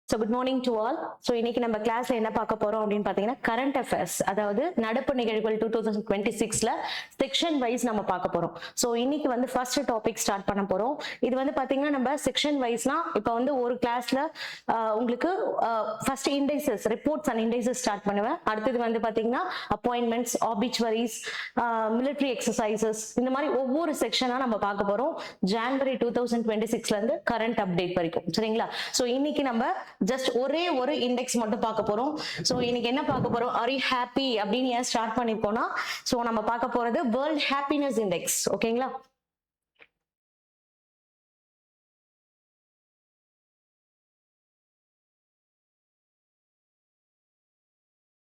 So good morning to all. So இன்னைக்கு நம்ம கிளாஸ்ல என்ன பார்க்க போறோம் அப்படின்னு பாத்தீங்கன்னா கரண்ட் அஃபேர்ஸ், அதாவது நடப்பு நிகழ்வுகள் 2026ல செக்ஷன் வைஸ் நம்ம பார்க்க போறோம். ஸோ இன்னைக்கு வந்து ஃபர்ஸ்ட் டாபிக் ஸ்டார்ட் பண்ண போறோம். இது வந்து பாத்தீங்கன்னா நம்ம செக்ஷன் வைஸ்னா இப்போ வந்து ஒரு கிளாஸ்ல உங்களுக்கு first indices, reports and indices start பண்ணுவேன். அடுத்தது வந்து பாத்தீங்கன்னா அப்பாயின்மெண்ட்ஸ், ஆபிச்சுவரிஸ், மிலிட்டரி எக்ஸசைசஸ், இந்த மாதிரி ஒவ்வொரு செக்ஷனா நம்ம பார்க்க போறோம். ஜனவரி 2026ல இருந்து கரண்ட் அப்டேட் வரைக்கும், சரிங்களா? ஸோ இன்னைக்கு நம்ம ஜஸ்ட் ஒரே ஒரு இண்டெக்ஸ் மட்டும் பார்க்க போறோம். சோ இன்னைக்கு என்ன பார்க்க போறோம்? ஆர் யூ ஹாப்பி அப்படின்னு ஏன் ஸ்டார்ட் பண்ணிருக்கோம்னா, சோ நம்ம பார்க்க போறது வேர்ல்ட் ஹாப்பினஸ் இண்டெக்ஸ். ஓகேங்களா?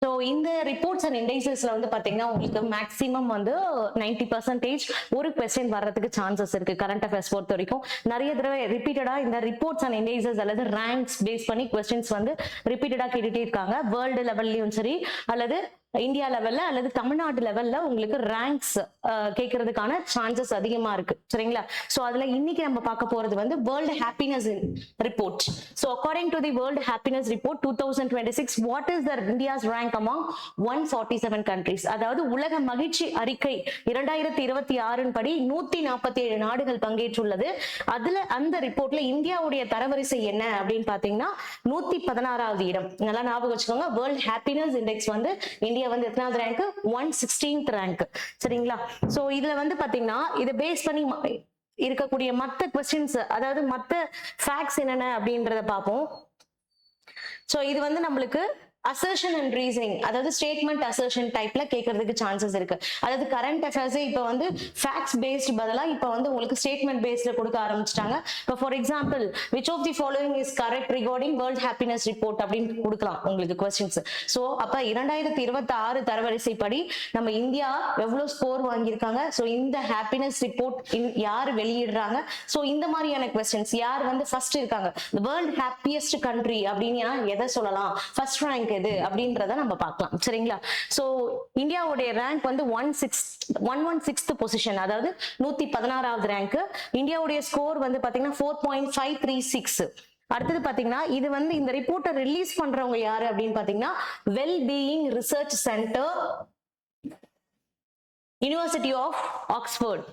ஸோ இந்த ரிப்போர்ட்ஸ் அண்ட் இண்டைசஸ்ல வந்து பாத்தீங்கன்னா உங்களுக்கு மேக்ஸிமம் வந்து 90% ஒரு கொஸ்டின் வர்றதுக்கு சான்சஸ் இருக்கு. கரண்ட் அஃபேர்ஸ் பொறுத்த வரைக்கும் நிறைய தடவை ரிப்பீட்டடா இந்த ரிப்போர்ட்ஸ் அண்ட் இண்டைசஸ் அல்லது ரேங்க்ஸ் பேஸ் பண்ணி கொஸ்டின்ஸ் வந்து ரிப்பீட்டடா கேட்டுட்டே இருக்காங்க. வேர்ல்டு லெவல்லயும் சரி, அல்லது இந்தியா லெவல்ல அல்லது தமிழ்நாடு லெவல்ல உங்களுக்கு ரேங்க்ஸ் கேட்கறதுக்கான சான்சஸ் அதிகமா இருக்கு, சரிங்களா? சோ அதுல இன்னைக்கு நம்ம பார்க்க போறது வந்து world happiness report. So according to the world happiness report 2026, what is the India's rank among 147 countries? அதாவது உலக மகிழ்ச்சி அறிக்கை 2026 படி 147 நாடுகள் பங்கேற்றுள்ளது. அதுல அந்த ரிப்போர்ட்ல இந்தியாவுடைய தரவரிசை என்ன அப்படின்னு பாத்தீங்கன்னா 116வது இடம். நல்லா ஞாபகம் வச்சுக்கோங்க. வேர்ல்டு ஹாப்பினஸ் இண்டெக்ஸ் வந்து இந்தியா வந்து எத்தனாவது ரேங்க்? 116th ரேங்க், சரிங்களா? சோ இதுல வந்து பாத்தீங்கன்னா இதை பேஸ் பண்ணி இருக்கக்கூடிய மத்த கொஸ்டின்ஸ், அதாவது மத்த ஃபேக்ட்ஸ் என்னென்ன அப்படின்றத பார்ப்போம். சோ இது வந்து நம்மளுக்கு அசர்ஷன் அண்ட் ரீசனிங், அதாவது ஸ்டேட்மெண்ட் அசர்ஷன் டைப்ல கேட்கறதுக்கு சான்சஸ் இருக்கு. அதாவது கரண்ட் அஃபேர்ஸ் இப்ப வந்து ஃபேக்ட்ஸ் பேஸ்ட் பதிலா இப்ப வந்து உங்களுக்கு ஸ்டேட்மெண்ட் பேஸ்ட்ல கொடுக்க ஆரம்பிச்சிட்டாங்க. இப்போ for example, which of the following is correct regarding world happiness report அப்படின்னு கொடுக்கலாம் உங்களுக்கு கொஸ்டின்ஸ். சோ அப்ப 2026 தரவரிசை படி நம்ம இந்தியா எவ்வளவு ஸ்கோர் வாங்கியிருக்காங்க, சோ இந்த ஹாப்பினஸ் ரிப்போர்ட் யார் வெளியிடுறாங்க, சோ இந்த மாதிரியான கொஸ்டின்ஸ், யார் வந்து ஃபர்ஸ்ட் இருக்காங்க, வேர்ல்ட் ஹாப்பியஸ்ட் கண்ட்ரி அப்படின்னு எதை சொல்லலாம், ஃபர்ஸ்ட் ரேங்க் எது அப்படின்றத நம்ம பார்க்கலாம், சரிங்களா? சோ இந்தியாவுடைய ரேங்க் வந்து 116th பொசிஷன், அதாவது 116வது ரேங்க். இந்தியாவுடைய ஸ்கோர் வந்து பாத்தீங்கன்னா 4.536. அடுத்தது பாத்தீங்கன்னா இது வந்து இந்த ரிப்போர்ட்டை ரிலீஸ் பண்றவங்க யாரு அப்படின்னு பாத்தீங்கன்னா well being research center, university of Oxford.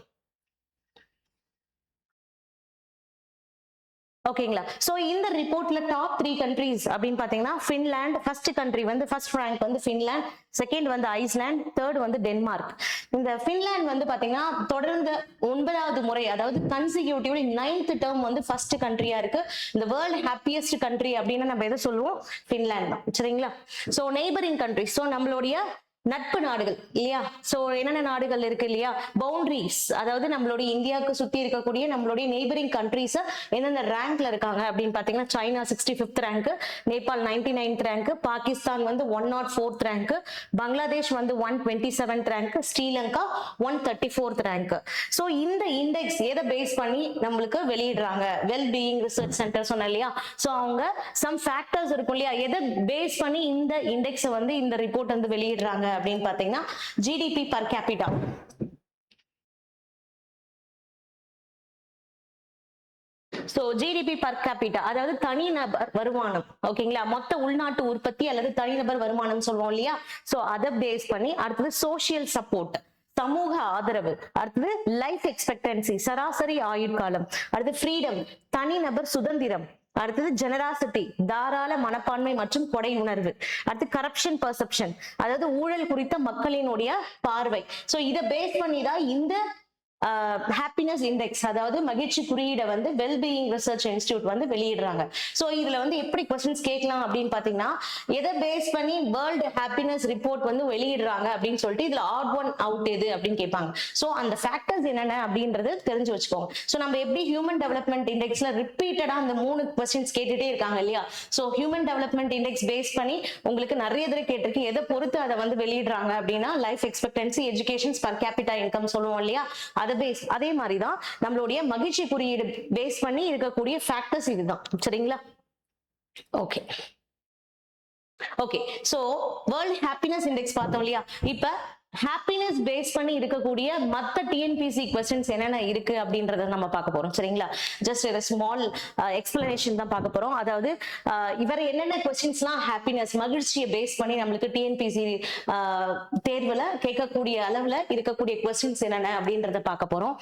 ஓகேங்களா? சோ இந்த ரிப்போர்ட்ல டாப் 3 கண்ட்ரீஸ் அப்படின்னு பாத்தீங்கன்னா பின்லாந்து ஃபர்ஸ்ட் கண்ட்ரி வந்து ஃபர்ஸ்ட் ரேங்க் வந்து பின்லாந்து, செகண்ட் வந்து ஐஸ்லாந்து, தேர்ட் வந்து டென்மார்க். இந்த பின்லாந்து வந்து பாத்தீங்கன்னா தொடர்ந்து 9வது முறை, அதாவது கன்சிக்யூட்டிவ்லி 9th டேர்ம் வந்து ஃபர்ஸ்ட் கண்ட்ரியா இருக்கு. இந்த வேர்ல்ட் ஹாப்பியஸ்ட் கண்ட்ரி அப்படின்னு நம்ம எதை சொல்லுவோம்? பின்லாந்து தான், சரிங்களா? சோ நெய்பரிங் கண்ட்ரி, சோ நம்மளுடைய நட்பு நாடுகள் இல்லையா? சோ என்னென்ன நாடுகள் இருக்கு இல்லையா? பவுண்டரிஸ், அதாவது நம்மளுடைய இந்தியாவுக்கு சுத்தி இருக்கக்கூடிய நம்மளுடைய நெய்பரிங் கண்ட்ரிஸ் எந்தெந்த ரேங்க்ல இருக்காங்க அப்படின்னு பாத்தீங்கன்னா China 65th rank, Nepal 99th rank, Pakistan வந்து 104th ரேங்க், பங்களாதேஷ் வந்து 127th rank, Sri Lanka 134th rank. So இந்த இண்டெக்ஸ் எதை பேஸ் பண்ணி நம்மளுக்கு வெளியிடுறாங்க? வெல் பீயிங் ரிசர்ச் சென்டர் சொன்ன இல்லையா? சோ அவங்க சம் ஃபேக்டர்ஸ் இருக்கும் இல்லையா, எதை பேஸ் பண்ணி இந்த இண்டெக்ஸ் வந்து இந்த ரிப்போர்ட் வந்து வெளியிடுறாங்க அப்படின்னு பாத்தீங்கன்னா GDP per capita. So GDP per capita, அதாவது தனிநபர் வருமானம், ஓகேங்களா? மொத்த உள்நாட்டு உற்பத்தி அல்லது தனிநபர் வருமானம் சொல்லுவோம் இல்லையா? சோ அதை பேஸ் பண்ணி அடுத்தது சோசியல் சப்போர்ட், சமூக ஆதரவு, அடுத்தது லைஃப் எக்ஸ்பெக்டன்சி, சராசரி ஆயுட்காலம், அடுத்து ஃப்ரீடம், தனிநபர் சுதந்திரம், அடுத்தது ஜெனராசிட்டி, தாராள மனப்பான்மை மற்றும் கொடை உணர்வு, அடுத்து கரப்ஷன் பெர்செப்ஷன், அதாவது ஊழல் குறித்த மக்களினுடைய பார்வை. சோ இதை பேஸ் பண்ணி தான் இந்த ஹாப்பினஸ் இண்டெக்ஸ், அதாவது மகிழ்ச்சி குறியீடை வந்து வெல் பீயிங் ரிசர்ச் இன்ஸ்டிடியூட் வந்து வெளியிடுறாங்க. சோ இதுல வந்து எப்படி கொஸ்டின்ஸ் கேட்கலாம் அப்படின்னு பாத்தீங்கன்னா, எதை பேஸ் பண்ணி வேர்ல்டு ஹாப்பினஸ் ரிப்போர்ட் வந்து வெளியிடுறாங்க அப்படின்னு சொல்லிட்டு இதுல ஆட் ஒன் அவுட் எது அப்படின்னு கேட்பாங்க. சோ அந்த ஃபேக்டர்ஸ் என்னென்ன அப்படின்றது தெரிஞ்சு வச்சுக்கோங்க. சோ நம்ம எப்படி ஹியூமன் டெவலப்மெண்ட் இண்டெக்ஸ்ல ரிப்பீட்டடா அந்த 3 கொஸ்டின்ஸ் கேட்டுட்டே இருக்காங்க இல்லையா? So human development index base பண்ணி உங்களுக்கு நிறைய தடவை கேட்டிருக்கு, எதை பொறுத்து அதை வந்து வெளியிடுறாங்க அப்படின்னா life expectancy, education, per capita income சொல்லுவோம் இல்லையா? அதே மாதிரிதான் நம்மளுடைய மகிழ்ச்சி குறியீடு பேஸ் பண்ணி இருக்கக்கூடிய ஃபேக்டர்ஸ் இதுதான், சரிங்களா? Okay okay. So world happiness index பார்த்தோம் இல்லையா? இப்ப ஹாப்பினஸ் பேஸ் பண்ணி இருக்கக்கூடிய மத்த டிஎன்பிசி கொஸ்டின்ஸ் என்னென்ன இருக்கு அப்படின்றத நம்ம பார்க்க போறோம். சரிங்களா? ஜஸ்ட் ஒரு ஸ்மால் எக்ஸ்பிளனேஷன் தான் பார்க்க போறோம். அதாவது இவர் என்னென்ன கொஸ்டின்ஸ்லாம் ஹாப்பினஸ் மகிழ்ச்சியை பேஸ் பண்ணி நம்மளுக்கு டிஎன்பிசி தேர்வுல கேட்கக்கூடிய அளவுல இருக்கக்கூடிய கொஸ்டின்ஸ் என்னென்ன அப்படின்றத பார்க்க போறோம்.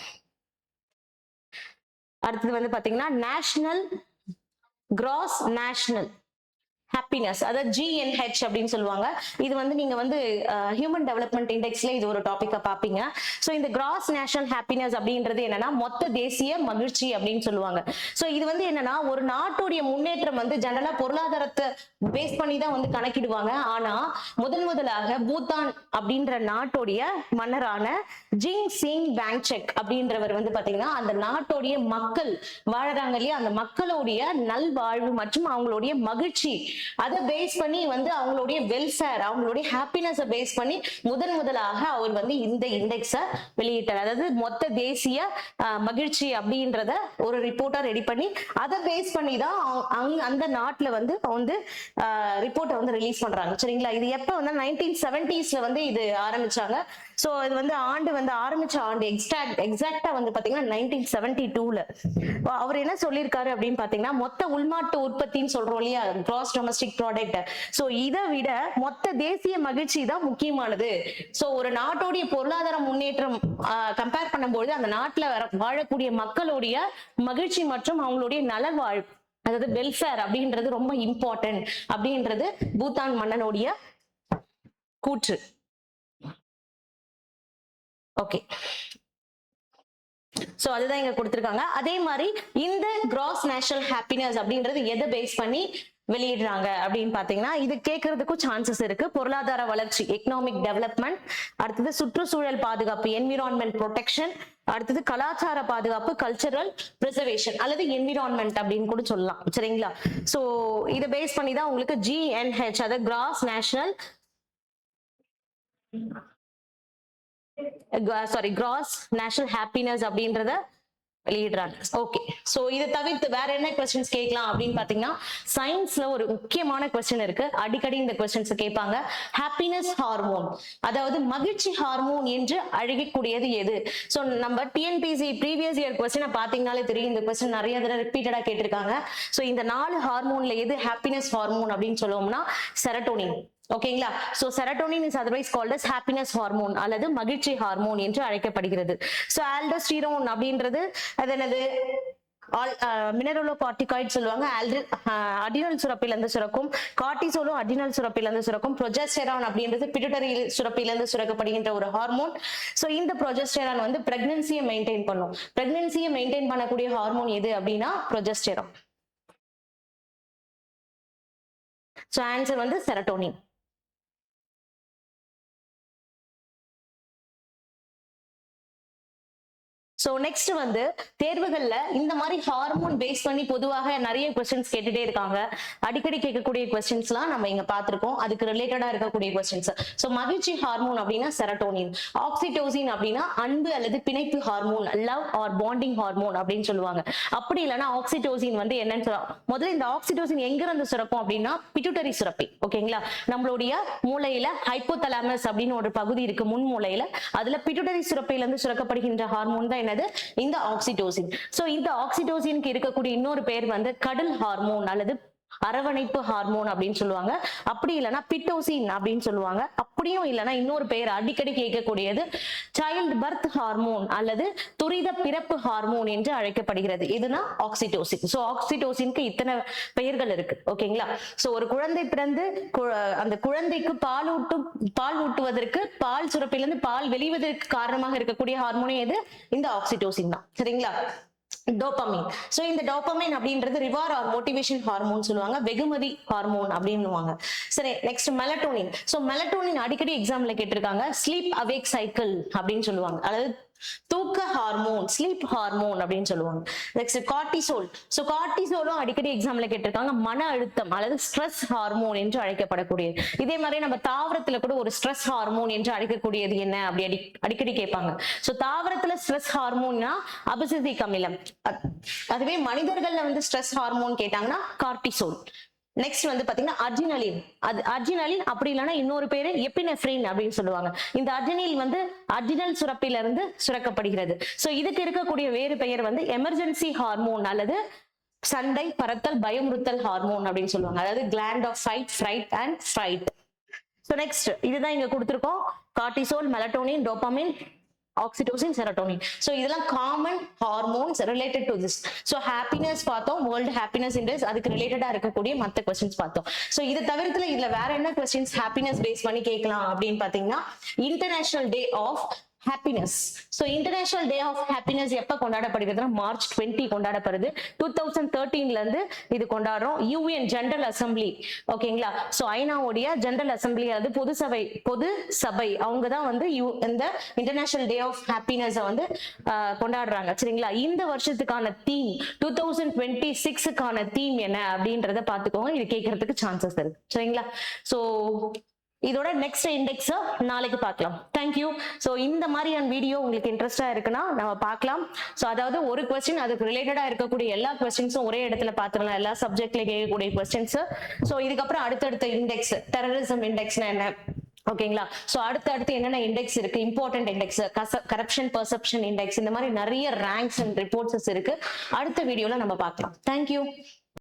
அடுத்தது வந்து பாத்தீங்கன்னா நேஷனல் கிராஸ் நேஷனல் ஹாப்பினஸ், அதாவது GNH அப்படின்னு சொல்லுவாங்க. இது வந்து நீங்க வந்து ஹியூமன் டெவலப்மெண்ட் இண்டெக்ஸ்ல இது ஒரு டாபிக்கா பாப்பீங்க. சோ இந்த கிராஸ் நேஷனல் ஹாப்பினஸ் அப்படின்றது என்னன்னா மொத்த தேசிய மகிழ்ச்சி அப்படின்னு சொல்லுவாங்க. சோ இது வந்து என்னன்னா ஒரு நாட்டுடைய முன்னேற்றம் வந்து ஜெனரலா பொருளாதாரத்தை பேஸ் பண்ணி தான் வந்து கணக்கிடுவாங்க. ஆனா முதலாக பூட்டான் அப்படின்ற நாட்டுடைய மன்னரான ஜிங் சிங் பேங்செக் அப்படின்றவர் வந்து பாத்தீங்கன்னா அந்த நாட்டுடைய மக்கள் வாழறாங்க இல்லையா, அந்த மக்களுடைய நல்வாழ்வு மற்றும் அவங்களுடைய மகிழ்ச்சி அதை பேஸ் பண்ணி வந்து அவங்களுடைய வெல்ஃபேர் அவங்களுடைய ஹாப்பினஸ் பேஸ் பண்ணி முதலாக அவர் வந்து இந்த இண்டெக்ஸ வெளியிட்டார். அதாவது மொத்த தேசிய மகிழ்ச்சி அப்படின்றத ஒரு ரிப்போர்ட்டா ரெடி பண்ணி அதை பேஸ் பண்ணி தான் அந்த நாட்டுல வந்து ரிப்போர்ட்டை வந்து ரிலீஸ் பண்றாங்க. சரிங்களா? இது எப்ப வந்து 1970s வந்து இது ஆரம்பிச்சாங்க. சோ இது வந்து ஆரம்பிச்ச ஆண்டு எக்ஸாக்டா வந்து பாத்தீங்கன்னா 1972ல. அவர் என்ன சொல்லியிருக்காரு அப்படின்னு பாத்தீங்கன்னா மொத்த உள்நாட்டு உற்பத்தின்னு சொல்றோம் இல்லையா, கிராஸ் டொமஸ்டிக் ப்ராடக்ட். சோ இதை விட மொத்த தேசிய மகிழ்ச்சி தான் முக்கியமானது. சோ ஒரு நாட்டோடைய பொருளாதார முன்னேற்றம் கம்பேர் பண்ணும்போது அந்த நாட்டுல வாழக்கூடிய மக்களுடைய மகிழ்ச்சி மற்றும் அவங்களுடைய நலவாழ்வு, அதாவது வெல்ஃபேர் அப்படின்றது ரொம்ப இம்பார்ட்டன்ட் அப்படின்றது பூட்டான் மன்னனுடைய கூற்று. ஓகே, சோ அதுதான் இங்க கொடுத்திருக்காங்க. அதே மாதிரி இந்த கிராஸ் நேஷனல் ஹாப்பினஸ் அப்படின்றது எதை பேஸ் பண்ணி வெளியிடுறாங்க அப்படின்னு பாத்தீங்கன்னா இது கேட்கறதுக்கும் சான்சஸ் இருக்கு. பொருளாதார வளர்ச்சி எக்கனாமிக் டெவலப்மெண்ட், அடுத்தது சுற்றுச்சூழல் பாதுகாப்பு என்விரான்மெண்ட் ப்ரொடெக்ஷன், அடுத்தது கலாச்சார பாதுகாப்பு கல்ச்சரல் பிரிசர்வேஷன் அல்லது என்விரான்மெண்ட் அப்படின்னு கூட சொல்லலாம். சரிங்களா? சோ இதை பேஸ் பண்ணி தான் உங்களுக்கு GNH அதாவது cross national cross national happiness அப்படின்றத வெளியிடுறாங்க. ஓகே, சோ இதை தவிர்த்து வேற என்ன கொஸ்டின்ஸ் கேட்கலாம் அப்படின்னு பாத்தீங்கன்னா சயின்ஸ்ல ஒரு முக்கியமான கொஸ்டின் இருக்கு. அடிக்கடி இந்த கொஸ்டின்ஸ் கேட்பாங்க. ஹாப்பினஸ் ஹார்மோன், அதாவது மகிழ்ச்சி ஹார்மோன் என்று அழைக்கக்கூடியது எது? சோ நம்ம டிஎன்பிசி ப்ரீவியஸ் இயர் கொஸ்டினை பாத்தீங்கன்னாலே தெரியும். இந்த கொஸ்டின் நிறைய தடவை ரிப்பீட்டடா கேட்டிருக்காங்க. சோ இந்த 4 ஹார்மோன்ல எது ஹாப்பினஸ் ஹார்மோன் அப்படின்னு சொல்லுவோம்னா செரட்டோனின். ஓகேங்களா? So serotonin is otherwise called as happiness hormone அல்லது மகிழ்ச்சி ஹார்மோன் என்று அழைக்கப்படுகிறது. சோ ஆல்டோஸ்டிரோன் அப்படின்றது அது என்னது மினரலோகார்டிகாய்டு சொல்லுவாங்க. அடினல் சுரப்பில இருந்து சுரக்கும். கார்டிசோலும் அடினல் சுரப்பில இருந்து சுரக்கும். ப்ரொஜெஸ்டெரான் அப்படின்றது பிட்யூட்டரி சுரப்பில இருந்து சுரக்கப்படுகின்ற ஒரு ஹார்மோன். சோ இந்த ப்ரொஜெஸ்டெரான் வந்து பிரெக்னன்சியை மெயின்டைன் பண்ணும். பிரெக்னன்சியை மெயின்டைன் பண்ணக்கூடிய ஹார்மோன் எது அப்படின்னா ப்ரொஜெஸ்டெரான். சோ ஆன்சர் வந்து செரட்டோனின். சோ நெக்ஸ்ட் வந்து தேர்வுகள்ல இந்த மாதிரி ஹார்மோன் பேஸ் பண்ணி பொதுவாக நிறைய கொஸ்டின்ஸ் கேட்டுட்டே இருக்காங்க. அடிக்கடி கேட்கக்கூடிய கொஸ்டின்ஸ் எல்லாம் நம்ம இங்க பாத்திருக்கோம். அதுக்கு ரிலேட்டடா இருக்கக்கூடிய கொஸ்டின்ஸ். சோ மகிழ்ச்சி ஹார்மோன் அப்படின்னா செரட்டோனின். ஆக்சிடோசின் அப்படின்னா அன்பு அல்லது பிணைப்பு hormone, love or bonding hormone அப்படின்னு சொல்லுவாங்க. அப்படி இல்லைன்னா ஆக்சிடோசின் வந்து என்னன்னு சொல்லுவாங்க. முதல்ல இந்த ஆக்சிடோசின் எங்க இருந்து சுரக்கும் அப்படின்னா பிட்யூட்டரி சுரப்பி. ஓகேங்களா? நம்மளுடைய மூளையில ஹைப்போதலாமஸ் அப்படின்னு ஒரு பகுதி இருக்கு முன் மூளையில. அதுல பிட்யூட்டரி சுரப்பில இருந்து சுரக்கப்படுகின்ற ஹார்மோன் தான் இந்த ஆக்சிடோசின். சோ இந்த ஆக்சிடோசினுக்கு இருக்கக்கூடிய இன்னொரு பேர் வந்து கடல் ஹார்மோன் அல்லது அரவணைப்பு ஹார்மோன் அப்படின்னு சொல்லுவாங்க. அப்படி இல்லைன்னா பிட்டோசின் அப்படின்னு சொல்லுவாங்க. அப்படியும் இல்லைன்னா இன்னொரு பெயர் அடிக்கடி கேட்கக்கூடியது சைல்ட் பர்த் ஹார்மோன் அல்லது துரித பிறப்பு ஹார்மோன் என்று அழைக்கப்படுகிறது. இதுனா ஆக்சிடோசின். சோ ஆக்சிடோசினுக்கு இத்தனை பெயர்கள் இருக்கு. ஓகேங்களா? சோ ஒரு குழந்தை பிறந்து அந்த குழந்தைக்கு பால் ஊட்டுவதற்கு பால் சுரப்பிலிருந்து பால் வெளிவதற்கு காரணமாக இருக்கக்கூடிய ஹார்மோனே எது? இந்த ஆக்சிடோசின் தான். சரிங்களா? டோபமைன். சோ இந்த டோபமைன் அப்படின்றது ரிவார்ட் ஆர் மோட்டிவேஷன் ஹார்மோன் சொல்லுவாங்க. வெகுமதி ஹார்மோன் அப்படின்னுவாங்க. சரி, நெக்ஸ்ட் மெலட்டோனின். சோ மெலட்டோனின் அடிக்கடி எக்ஸாம்ல கேட்டிருக்காங்க. ஸ்லீப் அவேக் சைக்கிள் அப்படின்னு சொல்லுவாங்க. அதாவது தூக்க ஹார்மோன், ஸ்லீப் ஹார்மோன் அப்படின்னு சொல்லுவாங்க. Next cortisol. சோ கார்டிசோலும் அடிக்கடி எக்ஸாம்ல கேட்டிருக்காங்க. மன அழுத்தம் அல்லது ஸ்ட்ரெஸ் ஹார்மோன் என்று அழைக்கப்படக்கூடியது. இதே மாதிரி நம்ம தாவரத்துல கூட ஒரு ஸ்ட்ரெஸ் ஹார்மோன் என்று அழைக்கக்கூடியது என்ன அப்படி அடிக்கடி கேட்பாங்க. சோ தாவரத்துல ஸ்ட்ரெஸ் ஹார்மோன்னா அபிசிசிக் அமிலம். அதுவே மனிதர்கள்ல வந்து ஸ்ட்ரெஸ் ஹார்மோன் கேட்டாங்கன்னா கார்டிசோல். நெக்ஸ்ட் வந்து பாத்தீங்கன்னா அர்ஜினலின். அது அர்ஜினலின் அப்படி இல்லைன்னா இன்னொரு பேரு எபினெஃப்ரின் அப்படின்னு சொல்லுவாங்க. இந்த அர்ஜினில் வந்து அர்ஜினல் சுரப்பில இருந்து சுரக்கப்படுகிறது. சோ இதுக்கு இருக்கக்கூடிய வேறு பெயர் வந்து எமர்ஜென்சி ஹார்மோன் அல்லது சண்டை, பறத்தல், பயமுறுத்தல் ஹார்மோன் அப்படின்னு சொல்லுவாங்க. அதாவது gland of fight, fright and fight. So next இதுதான் இங்க கொடுத்துருக்கோம். Cortisol, melatonin, dopamine, oxytocin, serotonin. So இதெல்லாம் common hormones related to this. So happiness பார்த்தோம், வேர்ல்டு ஹாப்பினஸ் இண்டெக்ஸ், அதுக்கு ரிலேட்டடா இருக்கக்கூடிய மற்ற கொஸ்டின்ஸ் பார்த்தோம். ஸோ இது தவிர்த்துல இதுல வேற என்ன கொஸ்டின்ஸ் ஹாப்பினஸ் பேஸ் பண்ணி கேட்கலாம் அப்படின்னு பாத்தீங்கன்னா, international day of happiness. So international day of happiness எப்ப கொண்டாடப்படுகிறதுனா மார்ச் 20 கொண்டாடப்படுது. 2013ல இருந்து இது கொண்டாடுறோம். யூஎன் ஜெனரல் அசம்பிளி, ஓகேங்களா. ஸோ ஐநாவுடைய ஜெனரல் அசம்பிளி அதாவது பொது சபை அவங்க தான் வந்து இந்த இன்டர்நேஷனல் டே ஆஃப் ஹாப்பினஸ் வந்து கொண்டாடுறாங்க, சரிங்களா. இந்த வருஷத்துக்கான தீம் 2026க்கான தீம் என்ன அப்படின்றத பாத்துக்கோங்க. இது கேட்கறதுக்கு சான்சஸ் இருக்கு, சரிங்களா. ஸோ இதோட நெக்ஸ்ட் இண்டெக்ஸ் நாளைக்கு பார்க்கலாம். தேங்க்யூ. ஸோ இந்த மாதிரியான வீடியோ உங்களுக்கு இன்ட்ரெஸ்டா இருக்குன்னா நம்ம பார்க்கலாம். ஸோ அதாவது ஒரு கொஸ்டின் அதுக்கு ரிலேட்டடா இருக்கக்கூடிய எல்லா கொஸ்டின்ஸும் ஒரே இடத்துல பார்த்துக்கலாம், எல்லா சப்ஜெக்ட்ல கேட்கக்கூடிய கொஸ்டின்ஸ். ஸோ இதுக்கப்புறம் அடுத்தடுத்த இண்டெக்ஸ், டெரரிசம் இண்டெக்ஸ்னா என்ன, ஓகேங்களா. சோ அடுத்து என்னென்ன இண்டெக்ஸ் இருக்கு, important index, corruption perception index, இந்த மாதிரி நிறைய ரேங்க்ஸ் அண்ட் ரிப்போர்ட்ஸ் இருக்கு. அடுத்த வீடியோல நம்ம பார்க்கலாம். தேங்க்யூ.